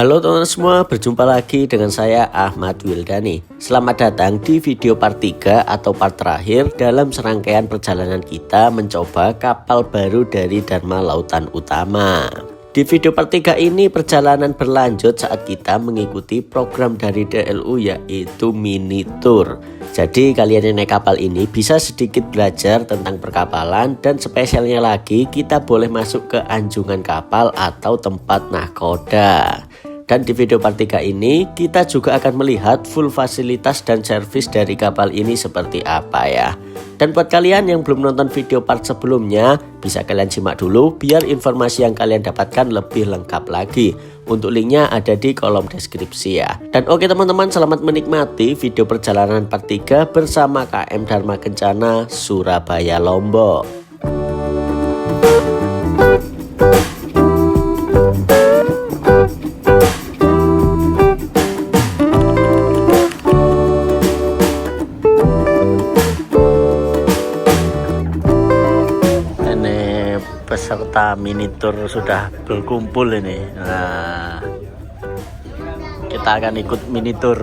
Halo teman-teman semua, berjumpa lagi dengan saya Ahmad Wildani. Selamat datang di video part 3 atau part terakhir dalam serangkaian perjalanan kita mencoba kapal baru dari Dharma Lautan Utama. Di video part 3 ini perjalanan berlanjut saat kita mengikuti program dari DLU yaitu mini tour. Jadi kalian yang naik kapal ini bisa sedikit belajar tentang perkapalan dan spesialnya lagi kita boleh masuk ke anjungan kapal atau tempat nahkoda. Dan di video part 3 ini kita juga akan melihat full fasilitas dan servis dari kapal ini seperti apa ya. Dan buat kalian yang belum nonton video part sebelumnya, bisa kalian simak dulu biar informasi yang kalian dapatkan lebih lengkap lagi. Untuk linknya ada di kolom deskripsi ya. Dan oke teman-teman, selamat menikmati video perjalanan part 3 bersama KM Dharma Kencana Surabaya Lombok. Peserta mini tour sudah berkumpul ini. Nah, kita akan ikut mini tour.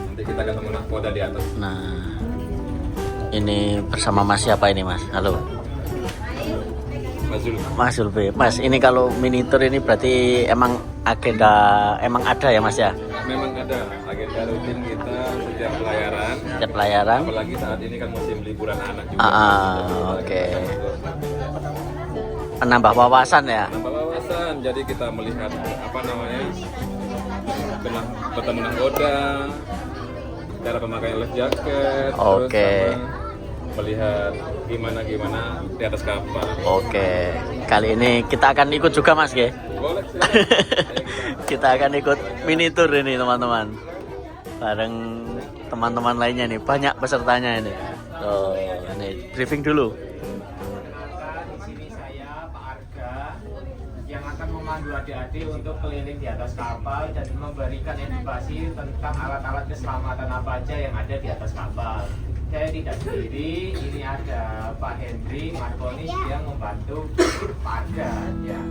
Nanti kita ketemu nahkoda di atas. Nah, ini bersama Mas siapa ini Mas? Halo. Mas Zulfi. Mas, ini kalau mini tour ini berarti emang ada ya Mas ya? Memang ada agenda rutin kita setiap pelayaran. Setiap pelayaran. Apalagi saat ini kan musim liburan anak juga. Oke. Menambah wawasan ya. Menambah wawasan. Jadi kita melihat bertemu nahkoda, cara pemakaian life jacket, Oke. terus sama melihat gimana di atas kapal. Oke. Kali ini kita akan ikut juga Mas ya. Boleh sih. Kita akan ikut mini tour ini teman-teman. Bareng teman-teman lainnya nih, banyak pesertanya ini. Tuh, ini briefing dulu. Di sini saya Pak Arga yang akan memandu adik-adik untuk keliling di atas kapal dan memberikan edukasi tentang alat-alat keselamatan apa aja yang ada di atas kapal. Saya tidak sendiri, ini ada Pak Hendri Markonis yang membantu Pak Arga ya.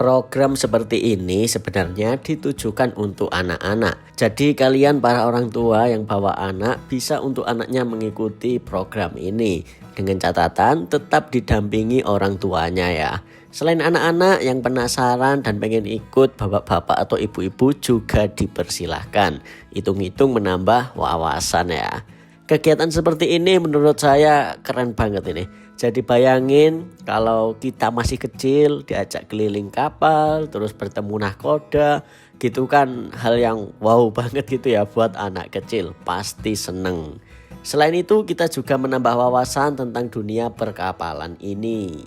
Program seperti ini sebenarnya ditujukan untuk anak-anak. Jadi kalian para orang tua yang bawa anak bisa untuk anaknya mengikuti program ini. Dengan catatan tetap didampingi orang tuanya ya. Selain anak-anak yang penasaran dan pengen ikut, bapak-bapak atau ibu-ibu juga dipersilahkan. Hitung-hitung menambah wawasan ya. Kegiatan seperti ini menurut saya keren banget ini. Jadi bayangin kalau kita masih kecil diajak keliling kapal, terus bertemu nahkoda, gitu kan hal yang wow banget gitu ya buat anak kecil, pasti seneng. Selain itu kita juga menambah wawasan tentang dunia perkapalan ini.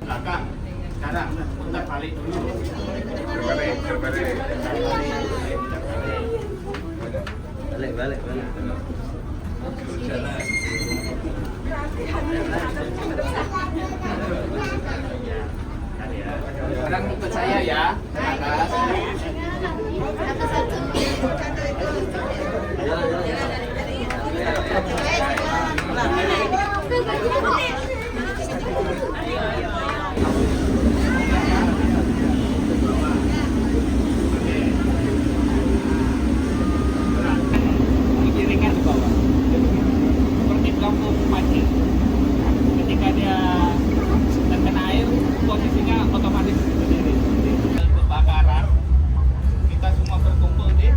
Belakang, sekarang putar balik dulu. Balik. Sekarang ikut saya ya, ke atas. Ketika dia terkena air, posisinya otomatis berdiri. Kebakaran, kita semua berkumpul di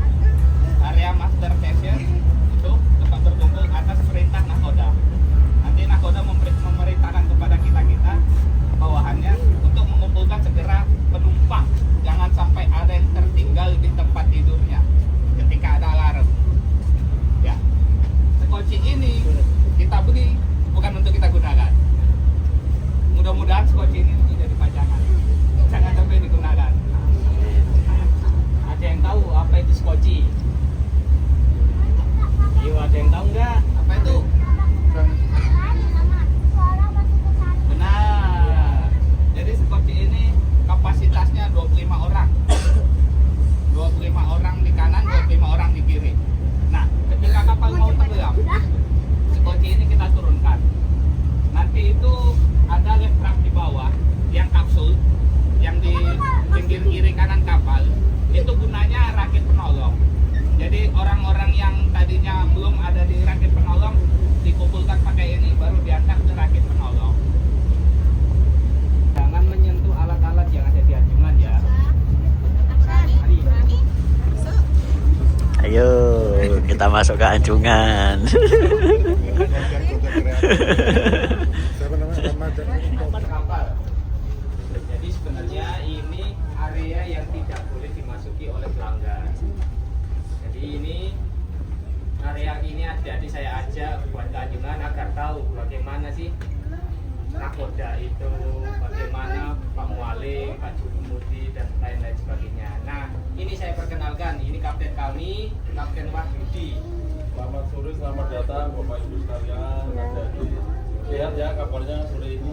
kita masuk ke anjungan. kapal. Jadi sebenarnya ini area yang tidak boleh dimasuki oleh pelanggan. Jadi ini area ini adik-adik saya ajak buat keanjungan agar tahu bagaimana sih nakoda itu, bagaimana Pak Mualim, Pak Jurumudi dan lain-lain sebagainya. Nah, ini saya perkenalkan, ini kapten kami, Kapten Wahyudi. Selamat sore, selamat datang Bapak Ibu sekalian. Jadi lihat ya kabarnya sore ini.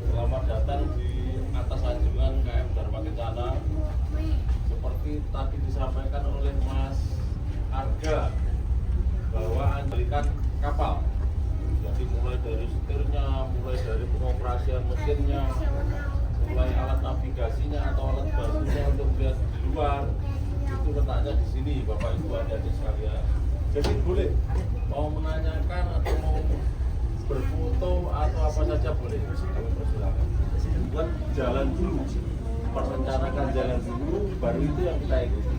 Selamat datang di atas anjungan KM Dharma Kencana. Seperti tadi disampaikan oleh Mas Arga bahwa anjalikan kapal. Jadi mulai dari setirnya, mulai dari pengoperasian mesinnya, mulai alat navigasinya atau alat bantunya untuk melihat di luar, itu letaknya di sini Bapak Ibu adik-adik sekalian. Jadi boleh mau menanyakan atau mau berfoto atau apa saja boleh, kami persilakan. Buat jalan dulu, merencanakan jalan dulu, baru itu yang kita ikuti.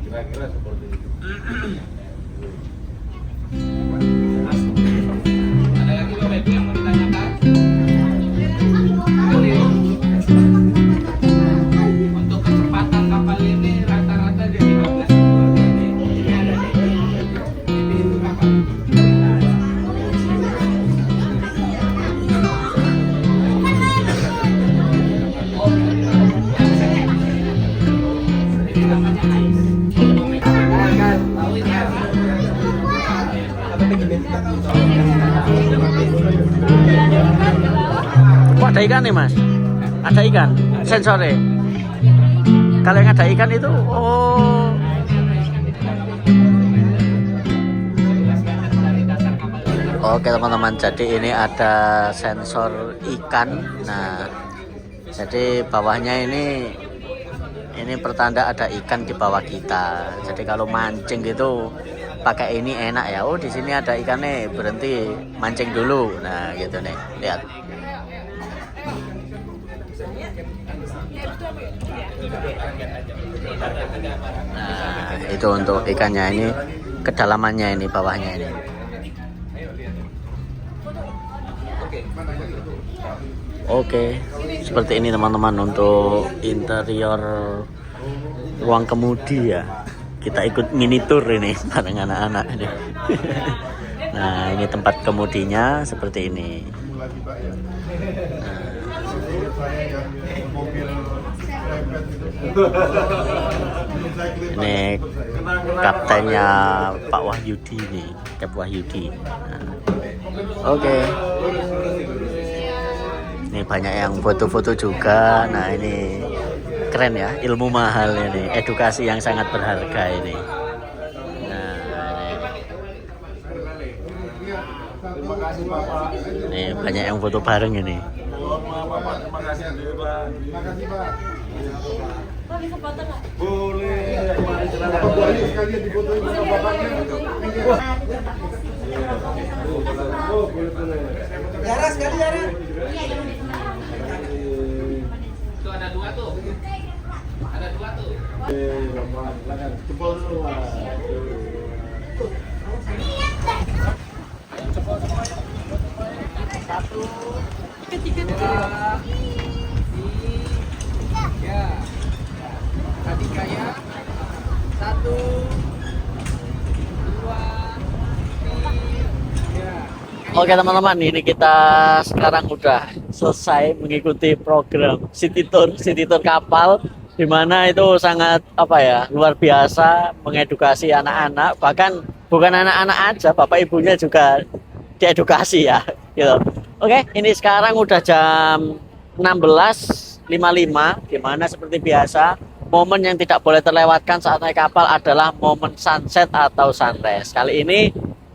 Kira-kira seperti itu. Ada lagi Bapak Ibu yang mau ditanyakan? Untuk kecepatan kapal ini rata-rata di 15 knot. Ini ada di itu kapal. Ini namanya ais. Tahu ini apa? Kok ada ikan nih mas? Ada ikan? Sensornya? Kalau yang ada ikan itu, oh. Oke teman-teman, jadi ini ada sensor ikan. Nah, jadi bawahnya ini pertanda ada ikan di bawah kita. Jadi kalau mancing gitu pakai ini enak ya. Oh di sini ada ikannya, berhenti mancing dulu. Nah gitu nih, lihat. Nah itu untuk ikannya, ini kedalamannya, ini bawahnya ini. Oke, seperti ini teman-teman untuk interior ruang kemudi ya. Kita ikut mini tour ini bareng anak-anak ini. Nah ini tempat kemudinya seperti ini. Ini kaptennya Pak Wahyudi nih, Kap Wahyudi. Nah, oke. Ini banyak yang foto-foto juga. Nah ini keren ya, ilmu mahal ini, edukasi yang sangat berharga ini. Nah ini banyak yang foto bareng ini. Terima kasih Pak. Terima kasih Pak. Pak bisa foto nggak? Boleh. Boleh sekalian difotoin sama bapaknya. Oh, boleh. Yara sekali Yara. Itu ada dua tuh. Ada dua tuh. Jempol dulu Mas. Satu, dua, tiga. Tadi kaya. Satu, dua, tiga. Oke teman-teman, ini kita sekarang udah selesai mengikuti program City Tour kapal, di mana itu sangat luar biasa, mengedukasi anak-anak, bahkan bukan anak-anak aja, bapak ibunya juga diedukasi ya gitu. Oke, ini sekarang udah jam 16.55, di mana seperti biasa momen yang tidak boleh terlewatkan saat naik kapal adalah momen sunset atau sunrise. Kali ini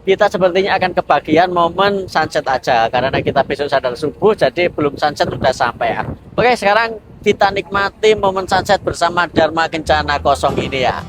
kita sepertinya akan kebagian momen sunset aja, karena kita besok sadar subuh, jadi belum sunset udah sampai ya. Oke, sekarang kita nikmati momen sunset bersama Dharma Kencana kosong ini ya.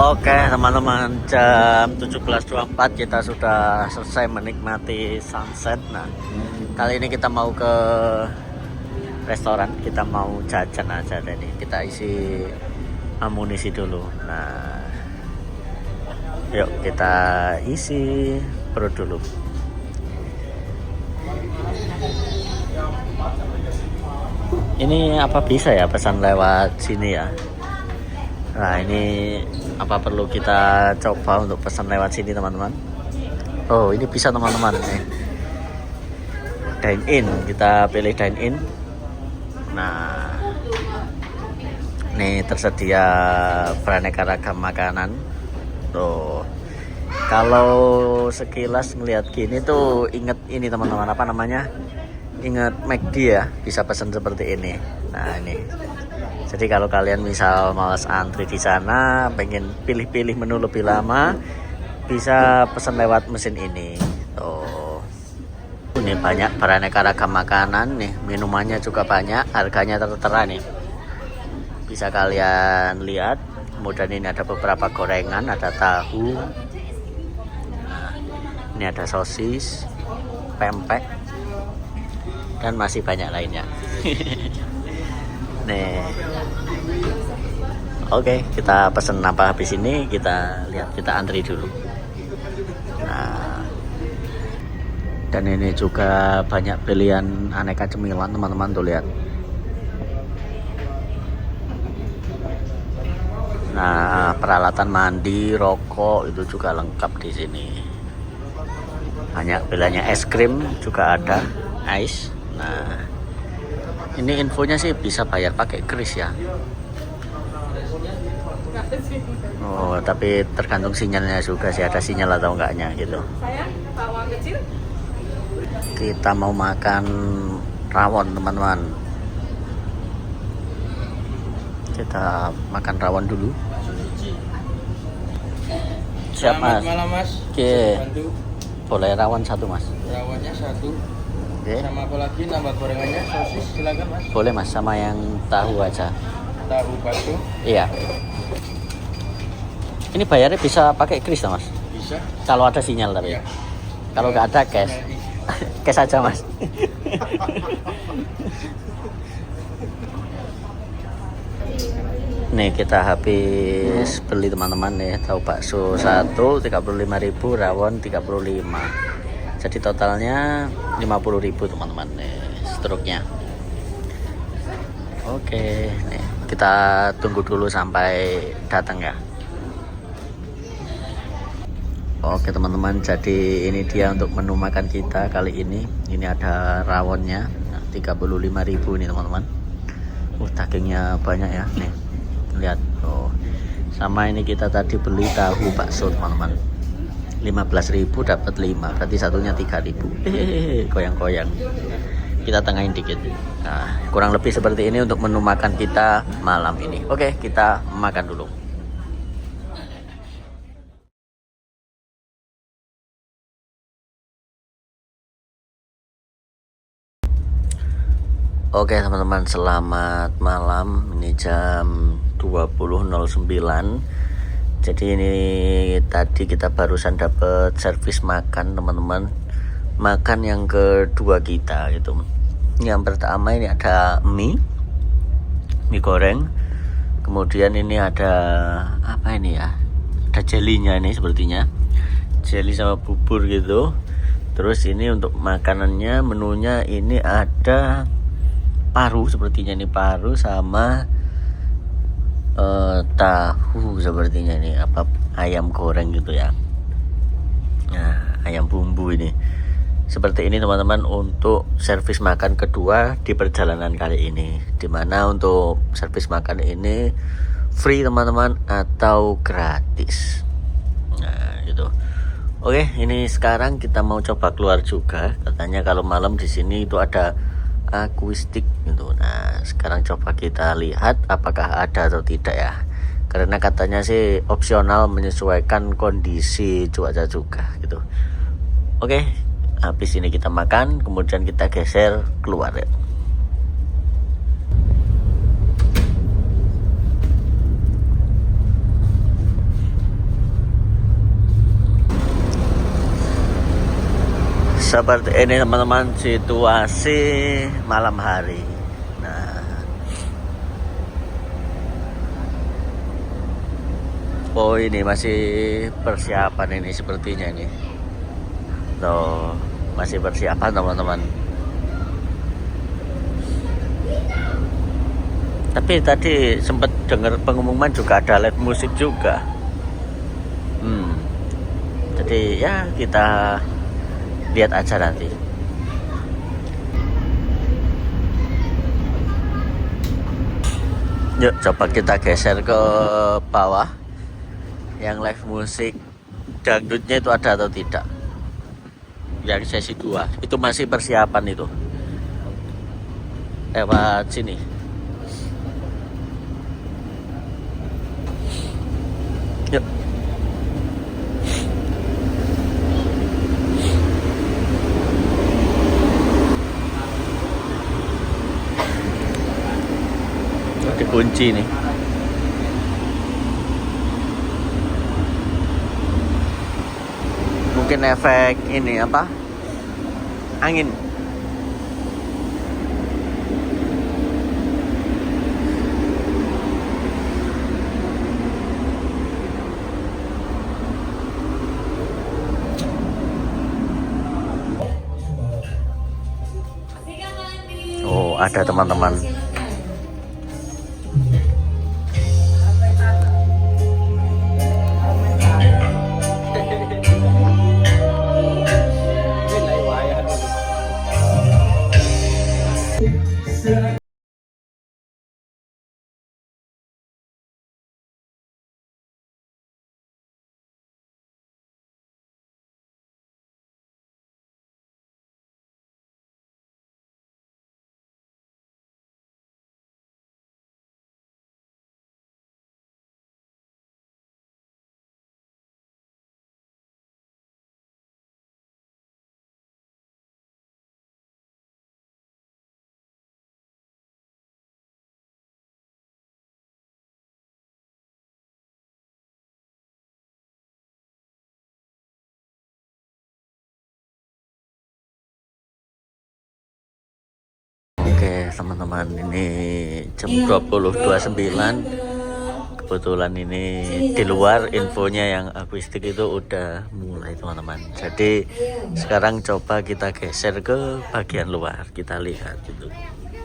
Oke teman-teman, jam 17.24 kita sudah selesai menikmati sunset. Nah, kali ini kita mau ke restoran, kita mau jajan aja deh nih. Kita isi amunisi dulu. Nah, yuk kita isi perut dulu. Ini apa bisa ya pesan lewat sini ya? Nah, ini apa perlu kita coba untuk pesan lewat sini teman-teman? Oh, ini bisa teman-teman nih. Dine in, kita pilih dine in. Nah, ini tersedia beraneka ragam makanan. Tuh, kalau sekilas melihat gini tuh inget ini teman-teman, apa namanya? Ingat McD ya, bisa pesan seperti ini. Nah ini, jadi kalau kalian misal malas antri di sana, pengen pilih-pilih menu lebih lama, bisa pesan lewat mesin ini. Tuh, ini banyak beraneka ragam makanan nih, minumannya juga banyak, harganya tertera nih. Bisa kalian lihat. Kemudian ini ada beberapa gorengan, ada tahu, nah, ini ada sosis, pempek, dan masih banyak lainnya. Nih, oke, kita pesen apa habis ini, kita lihat, kita antri dulu. Nah, dan ini juga banyak pilihan aneka cemilan teman-teman, tuh lihat. Nah, peralatan mandi, rokok itu juga lengkap di sini. Banyak pilihannya, es krim juga ada, ice. Nah, ini infonya sih bisa bayar pakai kris ya. Oh, tapi tergantung sinyalnya juga sih, ada sinyal atau enggaknya gitu. Kita mau makan rawon teman-teman. Kita makan rawon dulu. Siap mas. Selamat malam mas. Oke. Boleh rawon satu mas. Rawonnya satu. Oke. Sama apa lagi nambah gorengannya sosis silakan mas. Boleh mas, sama yang tahu aja. Tahu bakso. Iya. Ini bayarnya bisa pakai kris mas? Bisa. Kalau ada sinyal tapi. Iya. Kalau nggak ada cash. Cash aja mas. Nih kita habis beli teman-teman nih, tahu bakso 1 35.000, rawon 35. Jadi totalnya 50.000 teman-teman nih struknya. Oke, nih kita tunggu dulu sampai datang ya. Oke teman-teman, jadi ini dia untuk menu makan kita kali ini. Ini ada rawonnya 35.000 nih teman-teman. Dagingnya banyak ya nih. Lihat tuh. Sama ini kita tadi beli tahu bakso teman-teman. 15.000 dapat 5, berarti satunya 3.000. Koyang-koyang. Kita tengahin dikit. Nah, kurang lebih seperti ini untuk menu makan kita malam ini. Oke, kita makan dulu. Oke teman-teman, selamat malam. Ini jam 20.09. Jadi ini tadi kita barusan dapat servis makan teman-teman. Makan yang kedua kita gitu. Yang pertama ini ada mie goreng. Kemudian ini ada apa ini ya? Ada jelinya ini sepertinya. Jeli sama bubur gitu. Terus ini untuk makanannya, menunya ini ada paru, sepertinya ini paru sama tahu, sepertinya ini apa, ayam goreng gitu ya. Nah, ayam bumbu ini seperti ini teman-teman untuk servis makan kedua di perjalanan kali ini, dimana untuk servis makan ini free teman-teman atau gratis. Nah gitu. Oke, ini sekarang kita mau coba keluar juga. Katanya kalau malam di sini itu ada akustik gitu. Nah sekarang coba kita lihat apakah ada atau tidak ya, karena katanya sih opsional menyesuaikan kondisi cuaca juga gitu. Oke, habis ini kita makan, kemudian kita geser keluar ya. Seperti ini teman-teman situasi malam hari. Nah, oh ini masih persiapan ini sepertinya ini. Tuh, masih persiapan teman-teman. Tapi tadi sempat dengar pengumuman juga ada live musik juga. Jadi ya kita lihat aja nanti. Yuk coba kita geser ke bawah. Yang live musik dangdutnya itu ada atau tidak? Yang sesi 2 itu masih persiapan itu. Lewat sini. Yuk. Dikunci nih. Mungkin efek ini apa? Angin. Oh, ada teman-teman. Oke teman-teman, ini jam 20.29. Kebetulan ini di luar infonya yang akustik itu udah mulai teman-teman. Jadi sekarang coba kita geser ke bagian luar, kita lihat gitu.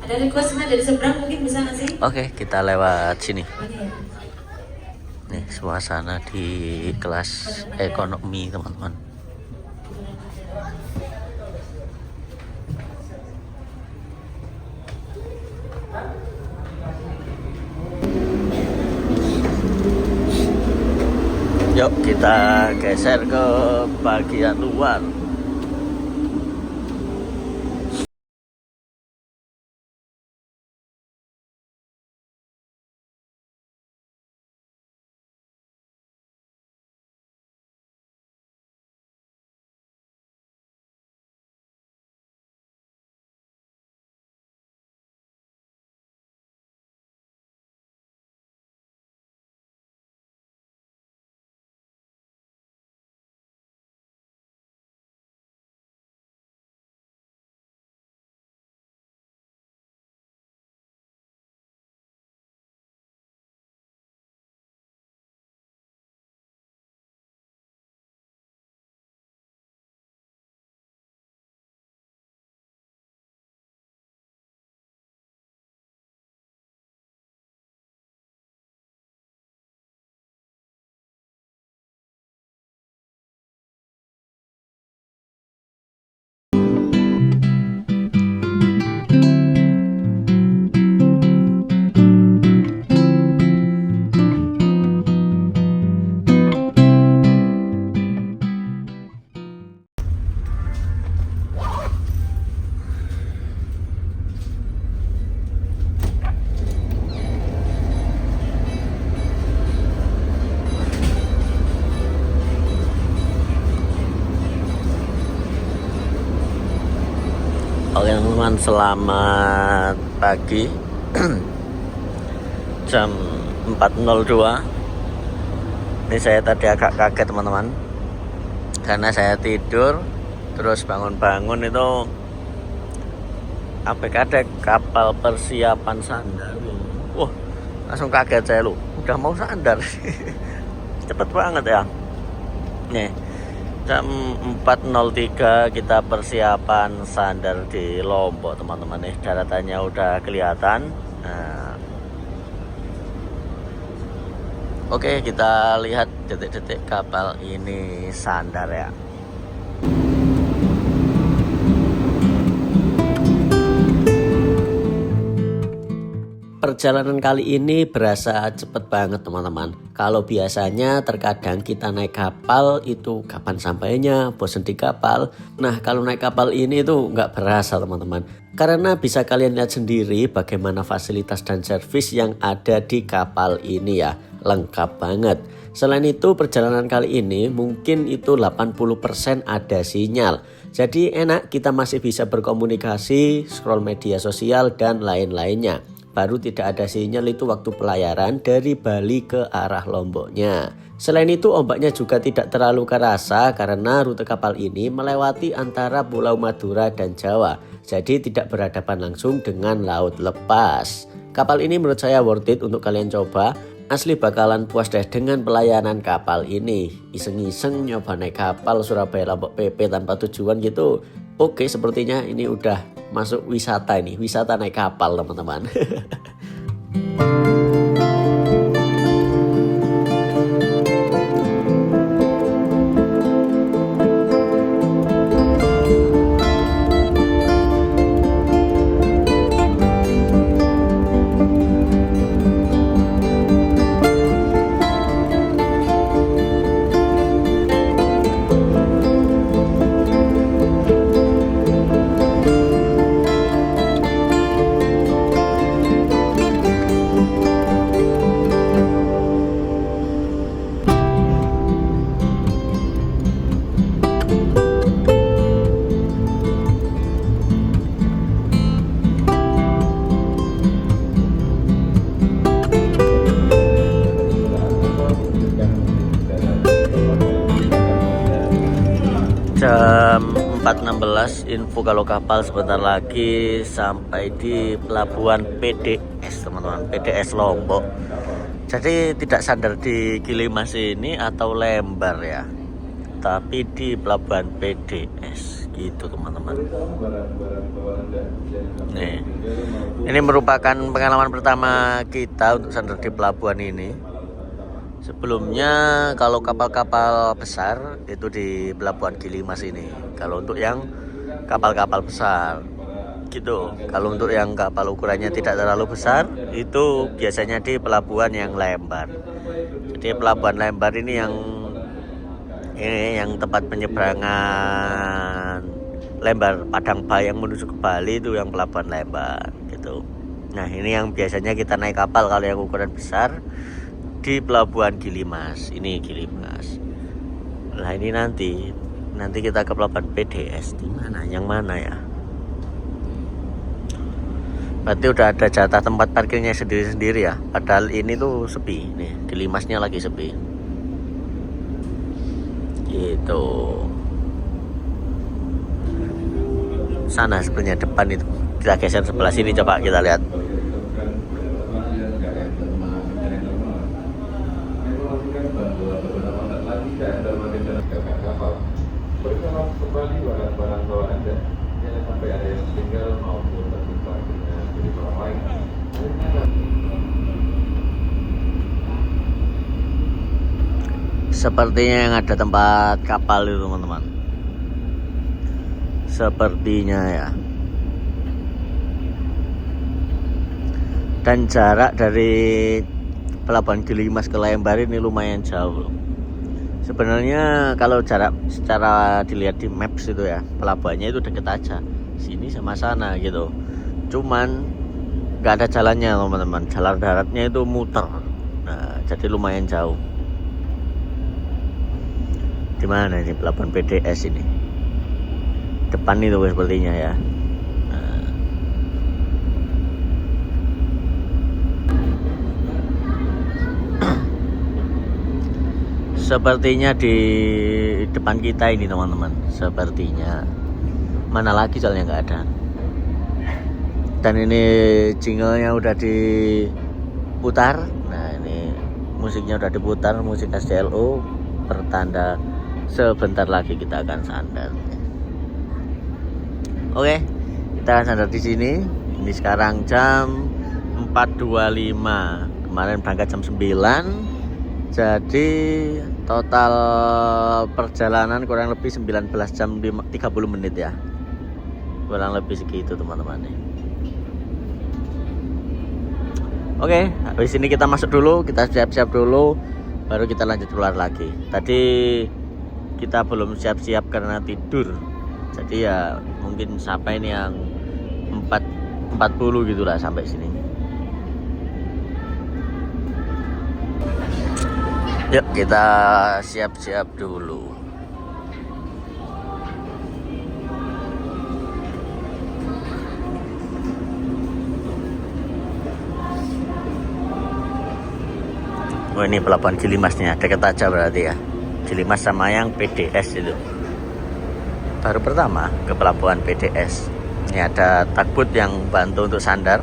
Ada request dari seberang mungkin bisa nggak sih? Oke, kita lewat sini. Nih suasana di kelas ekonomi teman-teman. Yuk kita geser ke bagian luar. Oke teman-teman, selamat pagi. Jam 4.02. Ini saya tadi agak kaget teman-teman, karena saya tidur Terus bangun-bangun itu ada kapal persiapan sandar. Wah, langsung kaget saya lu. Udah mau sandar. Cepet banget ya. Nih, jam 4.03 kita persiapan sandar di Lombok, teman-teman. Nih, daratannya udah kelihatan. Nah, oke, kita lihat detik-detik kapal ini sandar ya. Perjalanan kali ini berasa cepet banget teman-teman. Kalau biasanya terkadang kita naik kapal itu kapan sampainya, bosen di kapal. Nah kalau naik kapal ini tuh nggak berasa teman-teman. Karena bisa kalian lihat sendiri bagaimana fasilitas dan servis yang ada di kapal ini ya. Lengkap banget. Selain itu perjalanan kali ini mungkin itu 80% ada sinyal. Jadi enak, kita masih bisa berkomunikasi, scroll media sosial dan lain-lainnya. Baru tidak ada sinyal itu waktu pelayaran dari Bali ke arah Lomboknya. Selain itu ombaknya juga tidak terlalu kerasa karena rute kapal ini melewati antara Pulau Madura dan Jawa. Jadi tidak berhadapan langsung dengan laut lepas. Kapal ini menurut saya worth it untuk kalian coba. Asli bakalan puas deh dengan pelayanan kapal ini. Iseng-iseng nyoba naik kapal Surabaya Lombok PP tanpa tujuan gitu. Oke, sepertinya ini udah masuk wisata ini, wisata naik kapal teman-teman. Jam 4.16 info kalau kapal sebentar lagi sampai di pelabuhan PDS teman-teman, PDS Lombok. Jadi tidak sandar di Gilimas ini atau Lembar ya, tapi di pelabuhan PDS gitu teman-teman. Nih, ini merupakan pengalaman pertama kita untuk sandar di pelabuhan ini. Sebelumnya kalau kapal-kapal besar itu di pelabuhan Gilimas ini. Kalau untuk yang kapal-kapal besar gitu. Kalau untuk yang kapal ukurannya tidak terlalu besar itu biasanya di pelabuhan yang Lembar. Jadi pelabuhan Lembar ini yang tempat penyeberangan Lembar Padang Bayang menuju ke Bali itu yang pelabuhan Lembar gitu. Nah ini yang biasanya kita naik kapal kalau yang ukuran besar di pelabuhan Gilimas. Ini Gilimas. Nah ini nanti kita ke pelabuhan PDS. Di mana? Yang mana ya? Berarti udah ada jatah tempat parkirnya sendiri-sendiri ya. Padahal ini tuh sepi. Nih Gilimasnya lagi sepi. Gitu. Sana sebenarnya depan itu. Kita geser sebelah sini coba kita lihat. Kembali barang-barang bawaan Anda, jangan sampai ada yang tinggal maupun tertimpa dengan milik orang lain. Sepertinya yang ada tempat kapal itu teman-teman. Sepertinya ya. Dan jarak dari pelabuhan Gilimas ke Lembar ini lumayan jauh. Sebenarnya kalau jarak secara dilihat di maps itu ya, pelabuhannya itu deket aja, sini sama sana gitu. Cuman nggak ada jalannya teman-teman, jalan daratnya itu muter. Nah, jadi lumayan jauh. Di mana ini pelabuhan PDS ini? Depan itu sepertinya ya. Sepertinya di di depan kita ini teman-teman. Sepertinya mana lagi soalnya nggak ada. Dan ini jinglenya udah diputar. Nah ini musiknya udah diputar, musik SDLO, pertanda sebentar lagi kita akan sandar. Oke, kita akan sandar di sini. Ini sekarang jam 4.25. Kemarin berangkat jam 9. Jadi total perjalanan kurang lebih 19 jam 30 menit ya. Kurang lebih segitu teman-teman. Oke, habis ini kita masuk dulu, kita siap-siap dulu, baru kita lanjut keluar lagi. Tadi kita belum siap-siap karena tidur. Jadi ya mungkin sampai ini yang 4.40 gitulah sampai sini. Yuk kita siap-siap dulu. Oh ini pelabuhan Cilimasnya, deket aja berarti ya. Cilimas sama yang PDS itu. Baru pertama ke pelabuhan PDS. Ini ada tugboat yang bantu untuk sandar.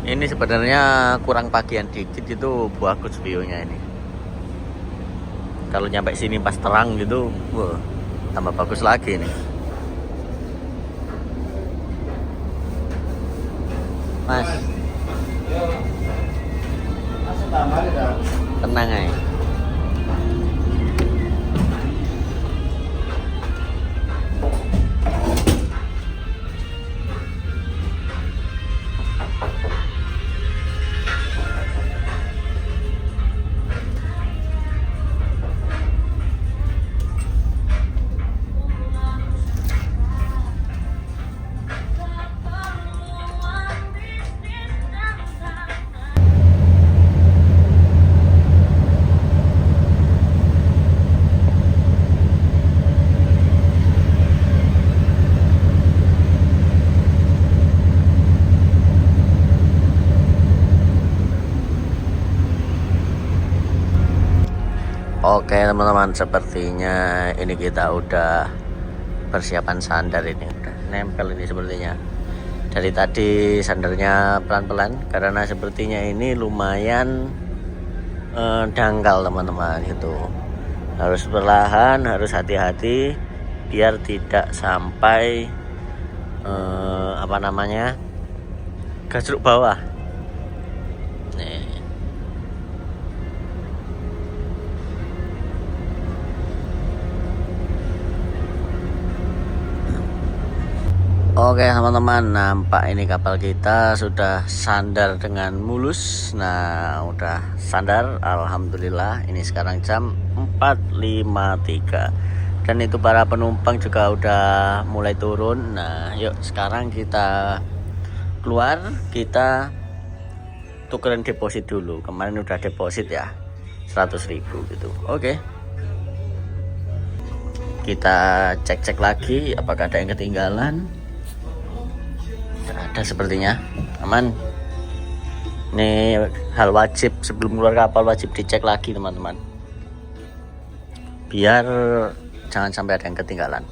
Ini sebenarnya kurang pagian dikit, itu bagus view-nya ini. Kalau nyampe sini pas terang gitu, wah, tambah bagus lagi nih. Mas. Tenang aja. Oke teman-teman, sepertinya ini kita udah persiapan sandar, ini udah nempel ini sepertinya. Dari tadi sandarnya pelan-pelan karena sepertinya ini lumayan dangkal teman-teman, gitu. Harus perlahan, harus hati-hati biar tidak sampai gajruk bawah. Nih. Oke teman-teman, nampak ini kapal kita sudah sandar dengan mulus. Nah udah sandar, alhamdulillah. Ini sekarang jam 4.53. Dan itu para penumpang juga udah mulai turun. Nah yuk sekarang kita keluar, kita tukeran deposit dulu. Kemarin udah deposit ya 100.000 gitu. Oke, kita cek-cek lagi apakah ada yang ketinggalan. Ada sepertinya, aman. Ini hal wajib sebelum keluar kapal, wajib dicek lagi teman-teman, biar jangan sampai ada yang ketinggalan.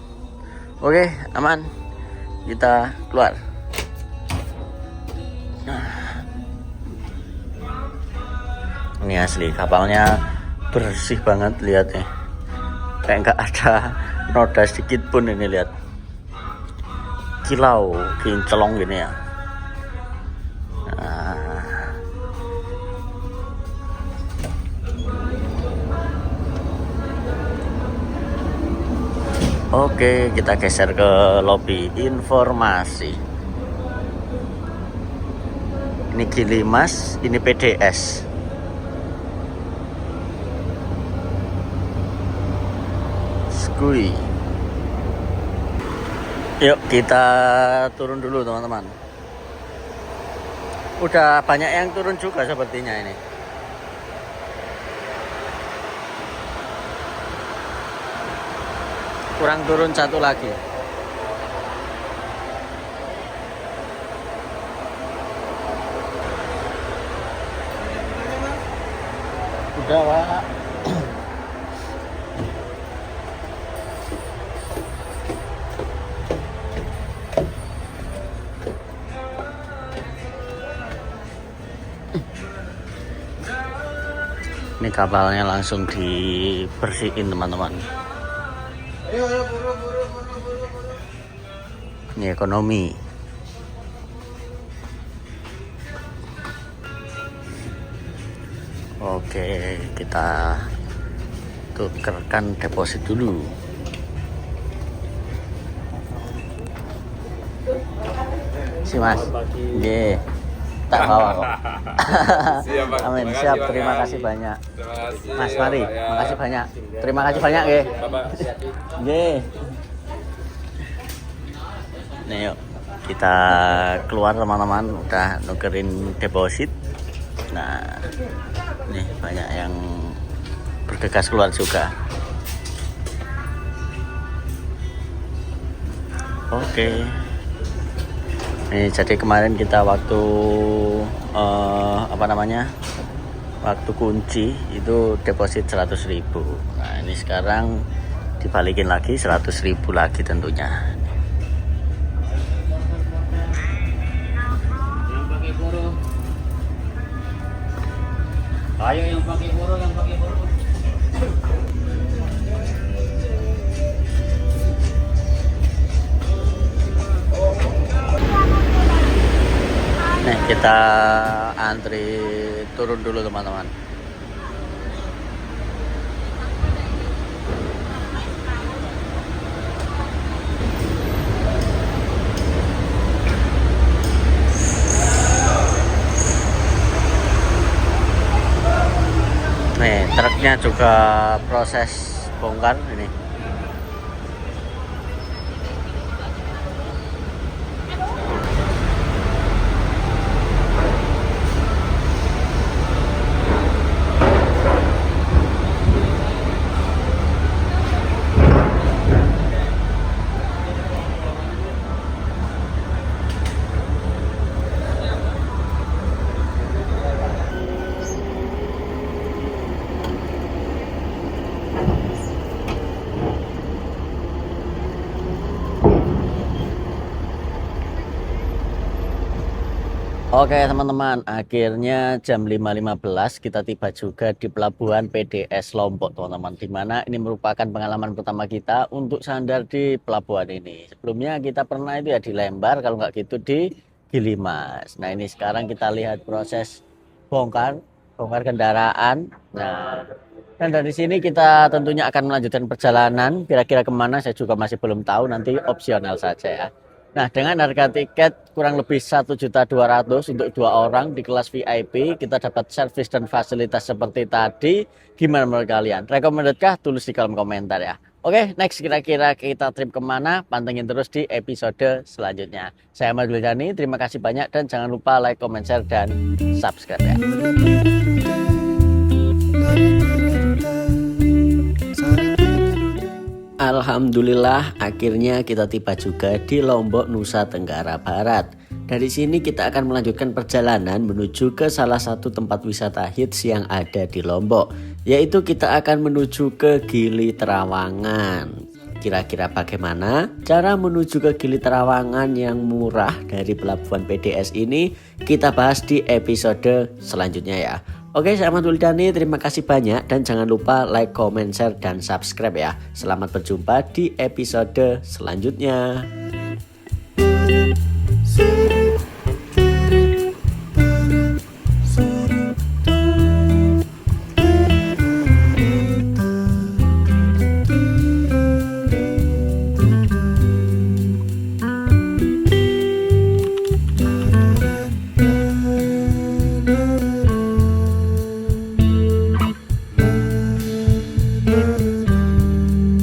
Oke, aman, kita keluar. Nah, ini asli kapalnya bersih banget, lihat nih, kayak nggak ada noda sedikit pun. Ini lihat, kilau kinclong gini ya. Nah. Oke, kita geser ke lobi informasi. Ini Cilimas, ini PDS. Skui. Yuk kita turun dulu teman-teman. Udah banyak yang turun juga sepertinya ini. Kurang turun satu lagi. Udah Pak. Ini kapalnya langsung dibersihin teman-teman. Ini ekonomi. Oke, kita tukerkan deposit dulu. Si Mas, yeah. Tak bawa kok. Siap, Pak. Amin, Terima kasih, siap. Pak, Terima ya. kasih banyak. Terima kasih. Mas Mari, Pak, ya. makasih banyak. Terima kasih banyak, nggih. Bapak. Nggih. Nih yuk, kita keluar teman-teman, udah nukerin deposit. Nah, nih banyak yang bergegas keluar juga. Oke. Nih, jadi kemarin kita waktu waktu kunci itu deposit 100.000. Nah, ini sekarang dibalikin lagi 100.000 lagi tentunya. Yang pakai burung. Ayo yang pakai burung, yang pakai burung. Nih, kita antri turun dulu teman-teman. Nih, truknya juga proses bongkar ini. Oke teman-teman, akhirnya jam 5.15 kita tiba juga di pelabuhan PDS Lombok teman-teman, dimana ini merupakan pengalaman pertama kita untuk sandar di pelabuhan ini. Sebelumnya kita pernah itu ya di Lembar, kalau nggak gitu di Gilimas. Nah, ini sekarang kita lihat proses bongkar kendaraan. Nah, dan dari sini kita tentunya akan melanjutkan perjalanan, kira-kira kemana saya juga masih belum tahu, nanti opsional saja ya. Nah, dengan harga tiket kurang lebih 1.200.000 untuk 2 orang di kelas VIP, kita dapat servis dan fasilitas seperti tadi. Gimana menurut kalian? Recommended kah? Tulis di kolom komentar ya. Oke, next kira-kira kita trip kemana? Pantengin terus di episode selanjutnya. Saya Ahmad Wildani, terima kasih banyak dan jangan lupa like, comment, share, dan subscribe ya. Alhamdulillah, akhirnya kita tiba juga di Lombok, Nusa Tenggara Barat. Dari sini kita akan melanjutkan perjalanan menuju ke salah satu tempat wisata hits yang ada di Lombok, yaitu kita akan menuju ke Gili Trawangan. Kira-kira bagaimana cara menuju ke Gili Trawangan yang murah dari pelabuhan PDS ini? Kita bahas di episode selanjutnya ya. Oke, saya Ahmad Wildani, terima kasih banyak dan jangan lupa like, comment, share, dan subscribe ya. Selamat berjumpa di episode selanjutnya.